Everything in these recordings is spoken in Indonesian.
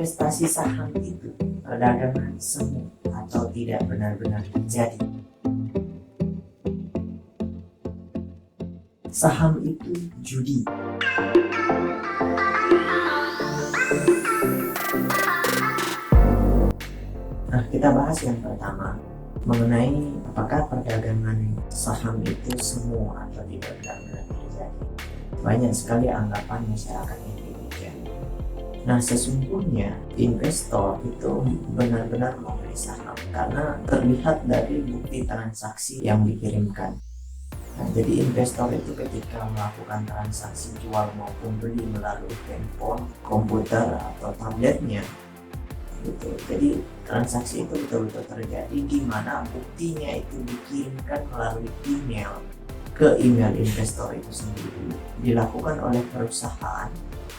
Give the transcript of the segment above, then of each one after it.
investasi saham itu perdagangan semu atau tidak benar-benar terjadi. Saham itu judi. Nah, kita bahas yang pertama mengenai apakah perdagangan saham itu semu atau tidak benar-benar terjadi. Banyak sekali anggapan masyarakat yang demikian. Nah, sesungguhnya investor itu benar-benar membeli saham karena terlihat dari bukti transaksi yang dikirimkan. Nah, jadi investor itu ketika melakukan transaksi jual maupun beli melalui handphone, komputer, atau tabletnya, gitu. Jadi transaksi itu betul-betul terjadi di mana buktinya itu dikirimkan melalui email ke email investor itu sendiri, dilakukan oleh perusahaan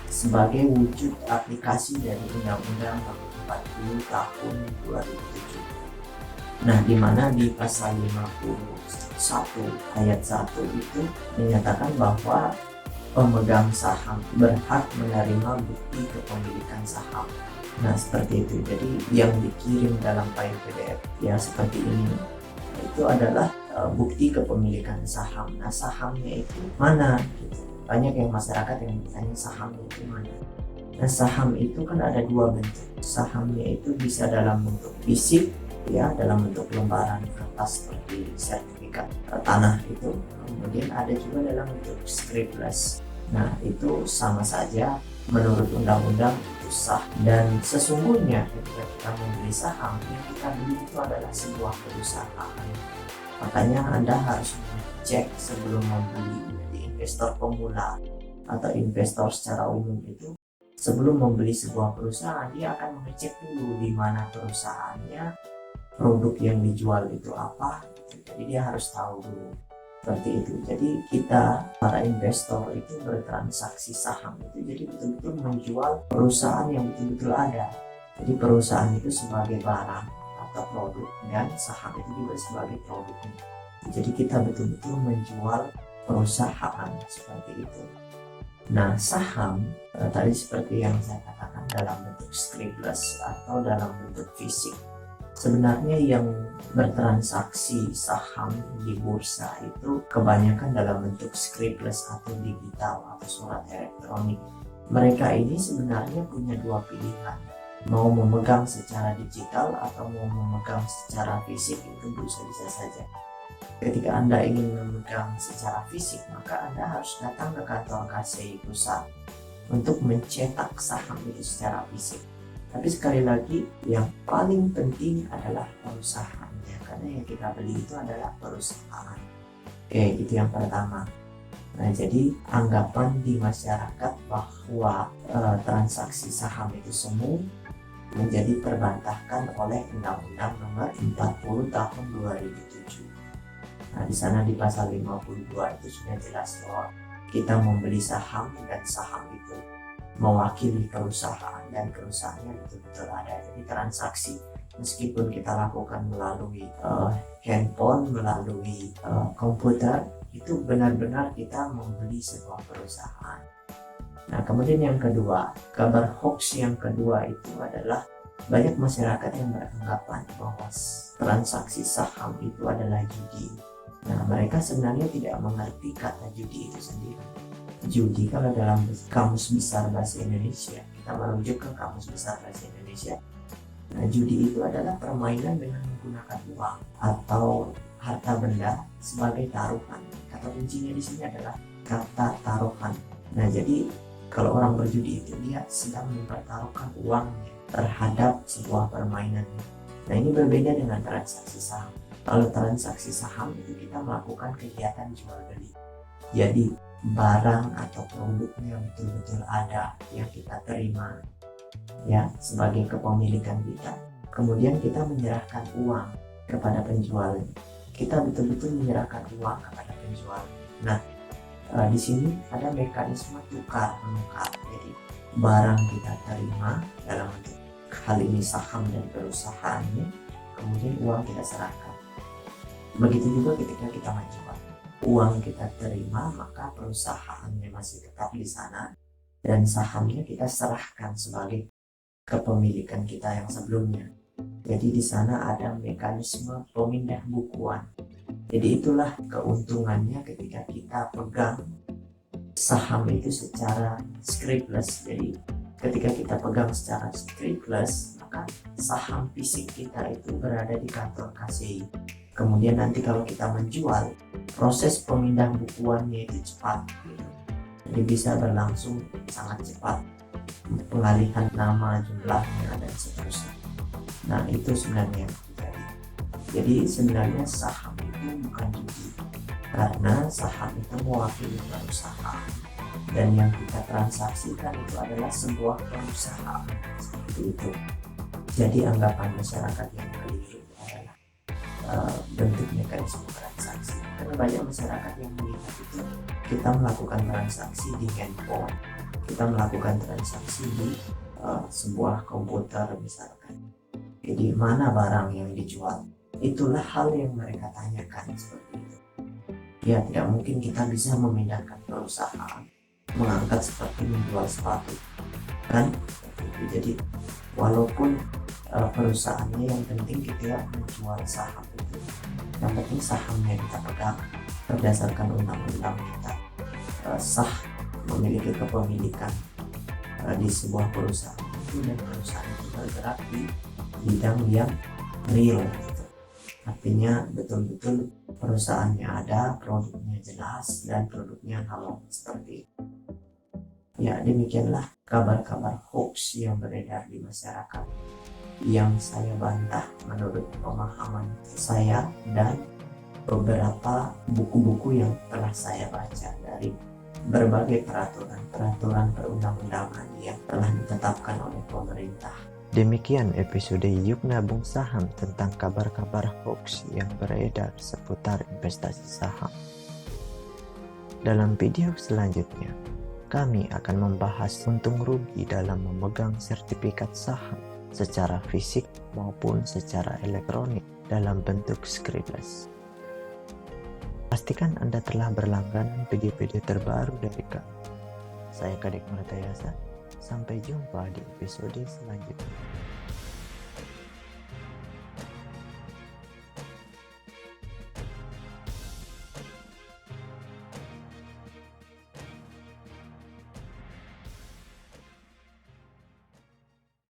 sebagai wujud aplikasi dari Undang-Undang Nomor 40 Tahun 2007. Nah, di mana di pasal 51 ayat 1 itu menyatakan bahwa pemegang saham berhak menerima bukti kepemilikan saham. Nah, seperti itu. Jadi yang dikirim dalam file PDF ya seperti ini, itu adalah bukti kepemilikan saham. Nah, sahamnya itu mana? Gitu. Banyak yang masyarakat yang bertanya sahamnya itu mana. Nah, saham itu kan ada dua bentuk. Sahamnya itu bisa dalam bentuk fisik, ya, dalam bentuk lembaran kertas seperti sertifikat tanah itu. Kemudian ada juga dalam bentuk scriptless. Nah, itu sama saja menurut undang-undang itu sah. Dan sesungguhnya ketika kita membeli saham, yang kita beli itu adalah sebuah perusahaan. Makanya Anda harus cek sebelum membeli. Jadi investor pemula atau investor secara umum itu sebelum membeli sebuah perusahaan, dia akan mengecek dulu di mana perusahaannya, produk yang dijual itu apa. Jadi dia harus tahu dulu. Seperti itu. Jadi kita para investor itu bertransaksi saham itu jadi betul-betul menjual perusahaan yang betul-betul ada. Jadi perusahaan itu sebagai barang atau produk dan saham itu juga sebagai produknya. Jadi kita betul-betul menjual perusahaan seperti itu. Nah, saham tadi seperti yang saya katakan dalam bentuk scriptless atau dalam bentuk fisik. Sebenarnya yang bertransaksi saham di bursa itu kebanyakan dalam bentuk scriptless atau digital atau surat elektronik. Mereka ini sebenarnya punya dua pilihan, mau memegang secara digital atau mau memegang secara fisik, itu bisa-bisa saja. Ketika Anda ingin memegang secara fisik, maka Anda harus datang ke kantor KCI pusat untuk mencetak saham itu secara fisik. Tapi sekali lagi, yang paling penting adalah perusahaannya, karena yang kita beli itu adalah perusahaan. Oke, itu yang pertama. Nah, jadi anggapan di masyarakat bahwa transaksi saham itu semu menjadi terbantahkan oleh Undang-Undang Nomor 40 Tahun 2007. Nah, di sana di pasal 52 itu sudah jelas bahwa kita membeli saham dan saham itu mewakili perusahaan dan perusahaannya betul-betul ada. Jadi transaksi meskipun kita lakukan melalui handphone, melalui komputer, itu benar-benar kita membeli sebuah perusahaan. Nah, kemudian yang kedua, kabar hoax yang kedua itu adalah banyak masyarakat yang beranggapan bahwa transaksi saham itu adalah judi. Nah, mereka sebenarnya tidak mengerti kata judi itu sendiri. Judi kalau dalam Kamus Besar Bahasa Indonesia, kita merujuk ke Kamus Besar Bahasa Indonesia. Nah, judi itu adalah permainan dengan menggunakan uang atau harta benda sebagai taruhan. Kata kuncinya di sini adalah kata taruhan. Nah, jadi kalau orang berjudi itu dia sedang mempertaruhkan uangnya terhadap sebuah permainan. Nah, ini berbeda dengan transaksi saham. Kalau transaksi saham itu kita melakukan kegiatan jual beli. Jadi barang atau produknya betul-betul ada yang kita terima ya sebagai kepemilikan kita, kemudian kita menyerahkan uang kepada penjual. Kita betul-betul menyerahkan uang kepada penjual. Nah, di sini ada mekanisme tukar menukar. Jadi barang kita terima dalam bentuk hal ini saham dan perusahaannya, kemudian uang kita serahkan. Begitu juga ketika kita menjual, uang kita terima, maka perusahaannya masih tetap di sana dan sahamnya kita serahkan sebagai kepemilikan kita yang sebelumnya. Jadi di sana ada mekanisme pemindah bukuan. Jadi itulah keuntungannya ketika kita pegang saham itu secara scriptless. Jadi ketika kita pegang secara scriptless, maka saham fisik kita itu berada di kantor KCI. Kemudian nanti kalau kita menjual, proses pemindah bukuannya itu cepat, jadi bisa berlangsung sangat cepat, pengalihan nama, jumlahnya, dan seterusnya. Nah itu sebenarnya yang terjadi. Jadi sebenarnya saham itu bukan judi, karena saham itu mewakili perusahaan, dan yang kita transaksikan itu adalah sebuah perusahaan, seperti itu. Jadi anggapan masyarakat yang keliru adalah bentuk mekanisme transaksi, karena banyak masyarakat yang melihat itu kita melakukan transaksi di handphone, kita melakukan transaksi di sebuah komputer misalkan. Jadi mana barang yang dijual, itulah hal yang mereka tanyakan seperti itu. Ya tidak mungkin kita bisa memindahkan perusahaan, mengangkat seperti menjual sepatu, kan? Jadi walaupun perusahaannya, yang penting kita menjual saham itu, yang penting sahamnya kita pegang berdasarkan undang-undang kita sah memiliki kepemilikan di sebuah perusahaan itu, dan perusahaan itu bergerak di bidang yang real gitu. Artinya betul-betul perusahaannya ada, produknya jelas, dan produknya halal, seperti itu. Ya demikianlah kabar-kabar hoax yang beredar di masyarakat, yang saya bantah menurut pemahaman saya dan beberapa buku-buku yang telah saya baca dari berbagai peraturan perundang-undangan yang telah ditetapkan oleh pemerintah. Demikian episode Yuk Nabung Saham tentang kabar-kabar hoax yang beredar seputar investasi saham. Dalam video selanjutnya, kami akan membahas untung rugi dalam memegang sertifikat saham secara fisik maupun secara elektronik dalam bentuk scriptless. Pastikan Anda telah berlangganan video-video terbaru dari kami. Saya Kadek Martayasa. Sampai jumpa di episode selanjutnya.